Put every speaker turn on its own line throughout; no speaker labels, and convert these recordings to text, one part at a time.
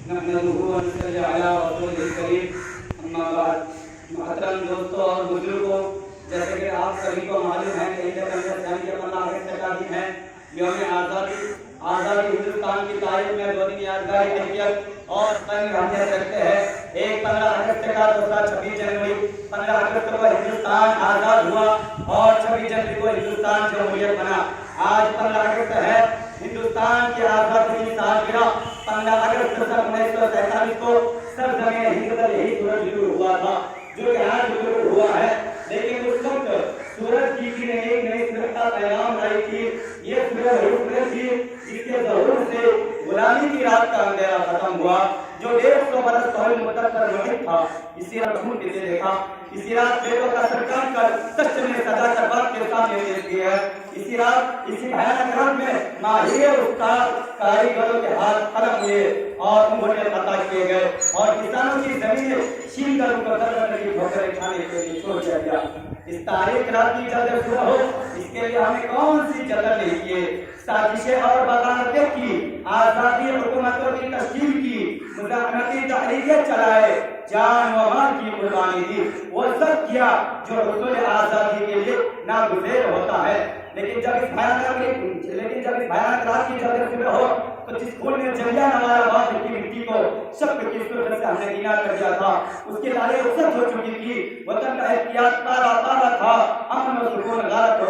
नहमदुहु व नसल्ली अला रसूलिल करीम, अम्मा बाद। मोहतरम दोस्तों और बुजुर्गों, जैसे कि आप सभी को मालूम है कि ईद अगस्त का दिन है, यौम आज़ादी हिंदुस्तान की तारीख में दो दिन यादगारी हैसियत और तंग अहमियत रखते हैं। एक 15 अगस्त का, दूसरा 26 जनवरी। 15 अगस्त को हिंदुस्तान आज़ाद हुआ और 26 जनवरी को हिंदुस्तान जमहूरियत बना। आज 15 अगस्त है, हिंदुस्तान की आज़ादी की सालगिरह। 15 अगस्त सन 1947 को सरज़मीन हिंद पर यही सूरज शुरू हुआ था, जो कि आज शुरू हुआ है। लेकिन उस वक्त सूरज जी की ने एक नई सूरज का पैगाम लाई थी। ये सूरज थी जिसके ज़हूर से गुलामी की रात का अंधेरा खत्म हुआ, जो 150 बरस पहले मुद्दत पर मुहित था। इसी रात खून पीते देखा, इसी रात बेटों का सरकार कर सच में सजा कर बात के सामने पेश किया है। इसी रात, इसी भयानक रात में माहिर उस्ताद कारीगरों के हाथ खत्म हुए और उन्हें पता किए गए और किसानों की जमीनें छीन कर उनको दर्द की ठोकरें खाने के लिए छोड़ दिया गया। इस तारीख रात की जल्द शुरू हो, इसके लिए हमें कौन सी जगह नहीं किए, साजिशें और बगावतें की, आजादी हुकूमतों की तश्कील की, मुज़ाहरती तहरीकें चलाए, जान व माल की कुर्बानी दी। वो सब किया जो हुसूल आजादी के लिए नागुज़ेर होता है। लेकिन जब इस भयानक रात की जल्द शुरू हो, तो जिस खून ने जलियांवाला बाग की मिट्टी को शक की सूरत से हमने गिना कर दिया था, उसके लाले रुखसत हो चुकी थी। वतन का एहतियात तारा तारा था, अमन और सुकून गारत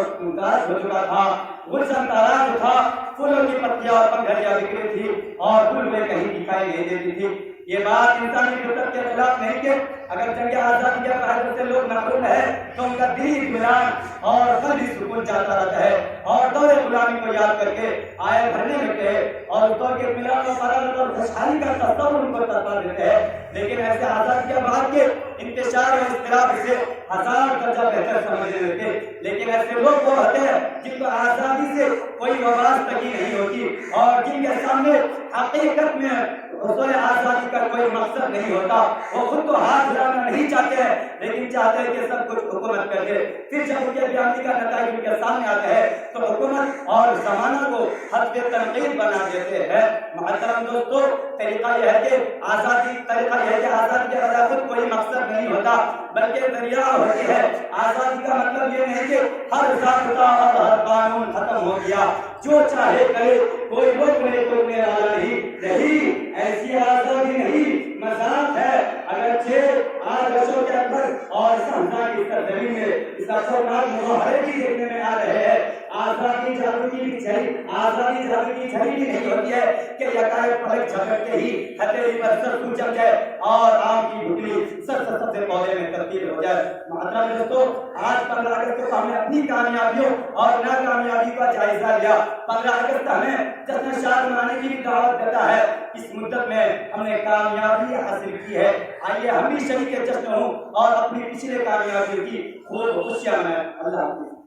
हो चुका था। गुलशन तारा जो था, फूलों की पत्तियां और पंखुड़ियां बिखरी थी और फूल में कहीं दिखाई नहीं देती थी। ये बात इंसानी फितरत के खिलाफ नहीं कि अगर जंग आजादी के फायदे से लोग महरूम है, तो उनका दिल इत्मीनान और कल्बी सुकून जाता रहता है और दौरे गुलामी को याद करके आए भरने लगते हैं और उस दौर के इत्मीनान और फरागत और खुशहाली का तस्वर उनको तड़पा देते हैं। लेकिन ऐसे आजादी के बाद के इंतशार और इख्तिलाफ से 1000 दर्जा बेहतर समझने लगते। लेकिन ऐसे लोग वो होते हैं जिनको आजादी से कोई वाबस्ता ही नहीं होती और जिनके सामने हकीकत में हुसूल आजादी का कोई मकसद नहीं होता। वो खुद तो हाथ हिलाना नहीं चाहते हैं, लेकिन चाहते हैं कि सब कुछ हुकूमत कर दे। फिर जब उनके बयानी का नतीजा उनके सामने आता है, तो हुकूमत और जमाना को हद पे तनकीद बना देते हैं। मोहतरम दोस्तों, तरीका यह है कि आजादी के बजाय खुद कोई मकसद नहीं होता, बल्कि दरिया होती है। आजादी का मतलब ये नहीं कि हर ज़ाब्ता और हर कानून खत्म हो गया, जो चाहे करे, कोई रोक नहीं वाला नहीं। ऐसी आजादी नहीं, मजाक है। अगर आज वर्षों के अंदर और की सरजमीन में इस खतरनाक मुजाहरे भी देखने में आ रहे हैं। आजादी जागृति की छड़ी भी नहीं होती है कि यकायक पलक झपकते ही हथेली पर सर जम जाए और आम की गुठली सबसे पौधे में तब्दील हो जाए। मोहतरम दोस्तों, आज 15 अगस्त को हमने अपनी कामयाबियों और नाकामयाबी का जायजा लिया। 15 अगस्त हमें जश्न शाद मनाने की दावत देता है। इस मुद्दत में हमने कामयाबी हासिल की है, आइए हम भी शरीक जश्न हो और अपनी पिछले कामयाबियों की खूब खुशियां मनाएं। अल्लाह हाफ़िज़।